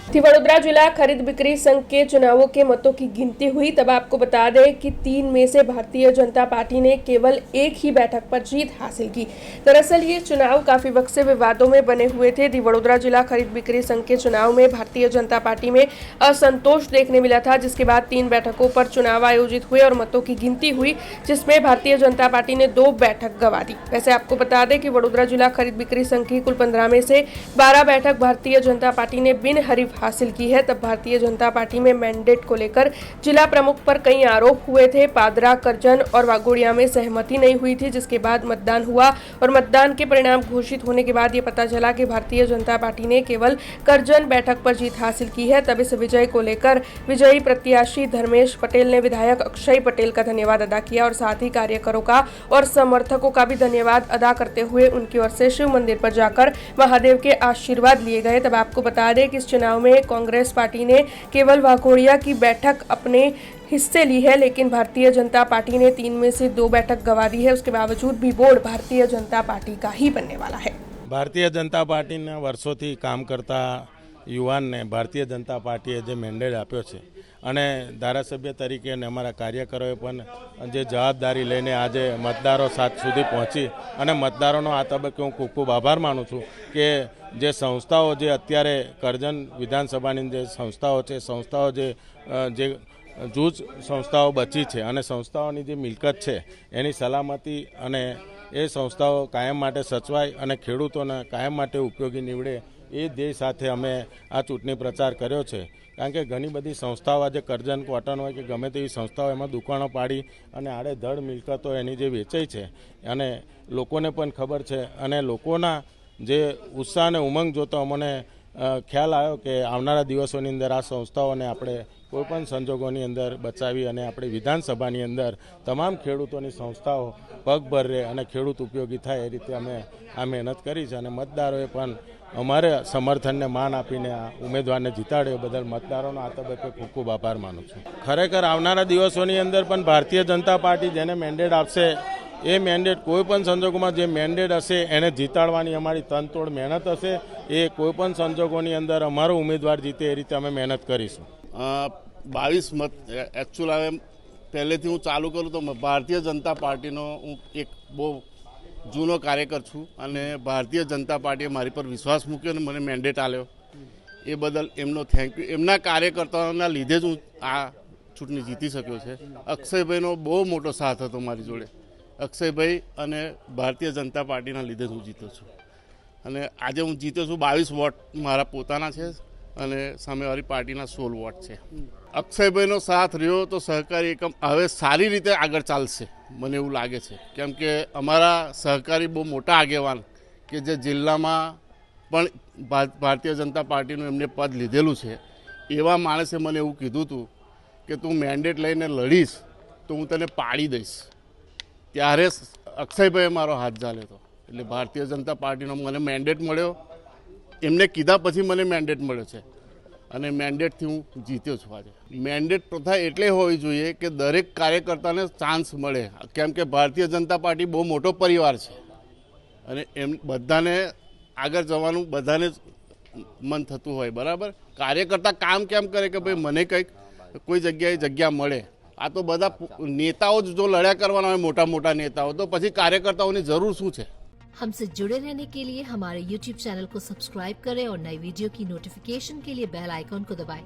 वडोदरा जिला खरीद बिक्री संघ के चुनावों के मतों की गिनती हुई। तब आपको बता दें कि 3 में से भारतीय जनता पार्टी ने केवल एक ही बैठक पर जीत हासिल की। दरअसल ये चुनाव काफी वक्त से विवादों में बने हुए थे। वडोदरा जिला खरीद बिक्री संघ के चुनाव में भारतीय जनता पार्टी में असंतोष देखने मिला था, जिसके बाद 3 बैठकों पर चुनाव आयोजित हुए और मतों की गिनती हुई, जिसमें भारतीय जनता पार्टी ने 2 बैठक गंवा दी। वैसे आपको बता दें कि वडोदरा जिला खरीद बिक्री संघ की कुल 15 में से 12 बैठक भारतीय जनता पार्टी ने बिन हरीफ हासिल की है। तब भारतीय जनता पार्टी में मैंडेट को लेकर जिला प्रमुख पर कई आरोप हुए थे। पादरा, करजन और वागोड़िया में सहमति नहीं हुई थी, जिसके बाद मतदान हुआ और मतदान के परिणाम घोषित होने के बाद ये पता चला कि भारतीय जनता पार्टी ने केवल करजन बैठक पर जीत हासिल की है। तब इस विजय को लेकर विजयी प्रत्याशी धर्मेश पटेल ने विधायक अक्षय पटेल का धन्यवाद अदा किया और साथ ही कार्यकरों का और समर्थकों का भी धन्यवाद अदा करते हुए उनकी ओर से शिव मंदिर पर जाकर महादेव के आशीर्वाद लिए गए। तब आपको बता दें कि इस चुनाव में कांग्रेस पार्टी ने केवल वाघोड़िया की बैठक अपने हिस्से ली है, लेकिन भारतीय जनता पार्टी ने 3 में से 2 बैठक गंवा दी है। उसके बावजूद भी बोर्ड भारतीय जनता पार्टी का ही बनने वाला है। भारतीय जनता पार्टी ने वर्षों काम करता युवान ने भारतीय जनता पार्टीए जो मेन्डेट आप्यो छे અને ધારાસભ્ય તરીકે અને અમારા કાર્યકરોએ પણ જે જવાબદારી લઈને આજે મતદારો સુધી પહોંચી અને મતદારોનો આ તબક્કે હું ખૂબ ખૂબ આભાર માનું છું કે જે સંસ્થાઓ જે અત્યારે કરજણ વિધાનસભાની જે સંસ્થાઓ છે જે જૂજ સંસ્થાઓ બચી છે અને સંસ્થાઓની જે મિલકત છે એની સલામતી અને એ સંસ્થાઓ કાયમ માટે સચવાય અને ખેડૂતોને કાયમ માટે ઉપયોગી નીવડે એ ધ્યેય સાથે અમે આ ચૂંટણી પ્રચાર કર્યો છે। કારણ કે ઘણી બધી સંસ્થાઓ આજે કરજણ કોટન હોય કે ગમે તેવી સંસ્થાઓ એમાં દુકાનો પાડી અને આડેધડ મિલકતો એની જે વેચાઈ છે અને લોકોને પણ ખબર છે અને લોકોના જે ઉત્સાહ અને ઉમંગ જોતો અમને ખ્યાલ આવ્યો કે આવનારા દિવસોની અંદર આ સંસ્થાઓને આપણે કોઈપણ સંજોગોની અંદર બચાવી અને આપણે વિધાનસભાની અંદર તમામ ખેડૂતોની સંસ્થાઓ પગભર રહે અને ખેડૂત ઉપયોગી થાય એ રીતે અમે આ મહેનત કરી છે અને મતદારોએ પણ અમારે સમર્થનને માન આપીને આ ઉમેદવારને જીતાડ્યો બદલ મતદારોનો આ તબક્કે ખૂબ ખૂબ આભાર માનું છું। ખરેખર આવનારા દિવસોની અંદર પણ ભારતીય જનતા પાર્ટી જેને મેન્ડેટ આપશે એ મેન્ડેટ કોઈપણ સંજોગોમાં જે મેન્ડેટ હશે એને જીતાડવાની અમારી તનતોડ મહેનત હશે। એ કોઈપણ સંજોગોની અંદર અમારો ઉમેદવાર જીતે એ રીતે અમે મહેનત કરીશું। 22 મત એકચ્યુઅલ હવે પહેલેથી હું ચાલુ કરું તો ભારતીય જનતા પાર્ટીનો હું એક બહુ જૂનો કાર્યકર છું અને ભારતીય જનતા પાર્ટીએ મારી પર વિશ્વાસ મૂક્યો અને મને મેન્ડેટ આપ્યો એ બદલ એમનો થેન્ક યુ। એમના કાર્યકર્તાઓના લીધે જ હું આ ચૂંટણી જીતી શક્યો છે। અક્ષયભાઈનો બહુ મોટો સાથ હતો મારી જોડે। અક્ષયભાઈ અને ભારતીય જનતા પાર્ટીના લીધે જ હું જીત્યો છું અને આજે હું જીત્યો છું। 22 વોટ મારા પોતાના છે અને સામેવાળી પાર્ટીના 16 વોટ છે। અક્ષયભાઈનો સાથ રહ્યો તો સહકારી એકમ હવે સારી રીતે આગળ ચાલશે મને એવું લાગે છે, કેમ કે અમારા સહકારી બહુ મોટા આગેવાન કે જે જિલ્લામાં પણ ભારતીય જનતા પાર્ટીનું એમને પદ લીધેલું છે એવા માણસે મને એવું કીધું હતું કે તું મેન્ડેટ લઈને લડીશ તો હું તને પાડી દઈશ। ત્યારે અક્ષયભાઈએ મારો હાથ ઝાલ્યો હતો એટલે ભારતીય જનતા પાર્ટીનો મને મેન્ડેટ મળ્યો। એમને કીધા પછી મને મેન્ડેટ મળ્યો છે અને મેન્ડેટથી હું જીત્યો છું। આજે મેન્ડેટ પ્રથા એટલે હોવી જોઈએ કે દરેક કાર્યકર્તાને ચાન્સ મળે, કેમ કે ભારતીય જનતા પાર્ટી બહુ મોટો પરિવાર છે અને એમ બધાને આગળ જવાનું બધાને મન થતું હોય બરાબર। કાર્યકર્તા કામ કેમ કરે કે ભાઈ મને કંઈક કોઈ જગ્યાએ જગ્યા મળે। આ તો બધા નેતાઓ જ જો લડ્યા કરવાના હોય મોટા મોટા નેતાઓ, તો પછી કાર્યકર્તાઓની જરૂર શું છે। हमसे जुड़े रहने के लिए हमारे YouTube चैनल को सब्सक्राइब करें और नई वीडियो की नोटिफिकेशन के लिए बेल आइकॉन को दबाएं।